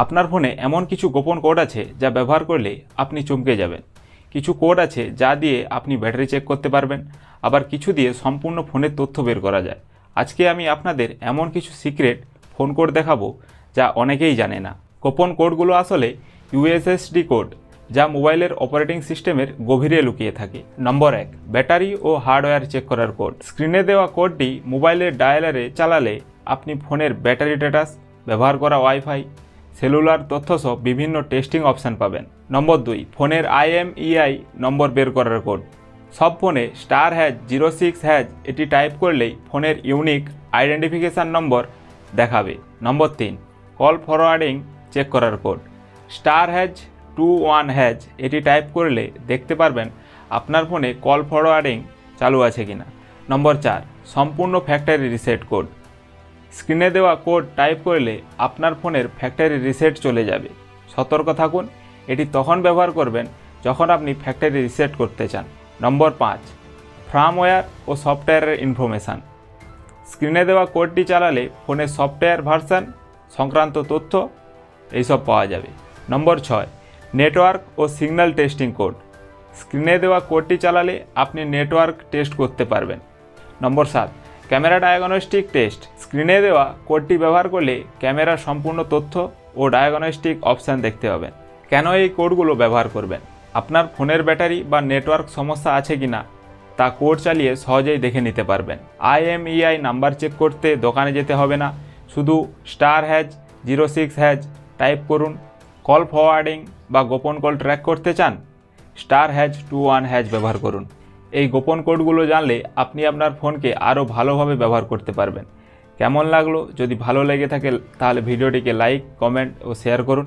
আপনার ফোনে এমন কিছু গোপন কোড আছে যা ব্যবহার করলে আপনি চমকে যাবেন। কিছু কোড আছে যা দিয়ে আপনি ব্যাটারি চেক করতে পারবেন, আবার কিছু দিয়ে সম্পূর্ণ ফোনের তথ্য বের করা যায়। আজকে আমি আপনাদের এমন কিছু সিক্রেট ফোন কোড দেখাবো যা অনেকেই জানে না। গোপন কোডগুলো আসলে ইউএসএসডি কোড, যা মোবাইলের অপারেটিং সিস্টেমের গভীরে লুকিয়ে থাকে। নম্বর 1, ব্যাটারি ও হার্ডওয়্যার চেক করার কোড। স্ক্রিনে দেওয়া কোডটি মোবাইলের ডায়ালারে চালালে আপনি ফোনের ব্যাটারি স্ট্যাটাস, ব্যবহার করা ওয়াইফাই, সেলুলার তথ্য সহ বিভিন্ন টেস্টিং অপশান পাবেন। নম্বর 2, ফোনের IMEI নম্বর বের করার কোড। সব ফোনে *#06# এটি টাইপ করলেই ফোনের ইউনিক আইডেন্টিফিকেশান নম্বর দেখাবে। নম্বর 3, কল ফরওয়ার্ডিং চেক করার কোড। *#21# এটি টাইপ করলে দেখতে পারবেন আপনার ফোনে কল ফরওয়ার্ডিং চালু আছে কিনা। নম্বর 4, সম্পূর্ণ ফ্যাক্টরি রিসেট কোড। স্ক্রিনে দেওয়া কোড টাইপ করলে আপনার ফোনের ফ্যাক্টরি রিসেট চলে যাবে। সতর্ক থাকুন, এটি তখন ব্যবহার করবেন যখন আপনি ফ্যাক্টরি রিসেট করতে চান। নম্বর 5, ফার্মওয়্যার ও সফটওয়্যারের ইনফরমেশান। স্ক্রিনে দেওয়া কোডটি চালালে ফোনের সফটওয়্যার ভার্সান সংক্রান্ত তথ্য এইসব পাওয়া যাবে। নম্বর 6, নেটওয়ার্ক ও সিগন্যাল টেস্টিং কোড। স্ক্রিনে দেওয়া কোডটি চালালে আপনি নেটওয়ার্ক টেস্ট করতে পারবেন। নম্বর 7, ক্যামেরা ডায়াগনস্টিক টেস্ট। স্ক্রিনে দেওয়া কোডটি ব্যবহার করলে ক্যামেরার সম্পূর্ণ তথ্য ও ডায়াগনস্টিক অপশান দেখতে পাবেন। কেন এই কোডগুলো ব্যবহার করবেন? আপনার ফোনের ব্যাটারি বা নেটওয়ার্ক সমস্যা আছে কিনা তা কোড চালিয়ে সহজেই দেখে নিতে পারবেন। IMEI নাম্বার চেক করতে দোকানে যেতে হবে না, শুধু *#06# টাইপ করুন। কল ফরওয়ার্ডিং বা গোপন কল ট্র্যাক করতে চান, *#21# ব্যবহার করুন। এই গোপন কোডগুলো জানলে আপনি আপনার ফোনকে আরও ভালোভাবে ব্যবহার করতে পারবেন। কেমন লাগলো? যদি ভালো লেগে থাকে তাহলে ভিডিওটিকে লাইক, কমেন্ট ও শেয়ার করুন।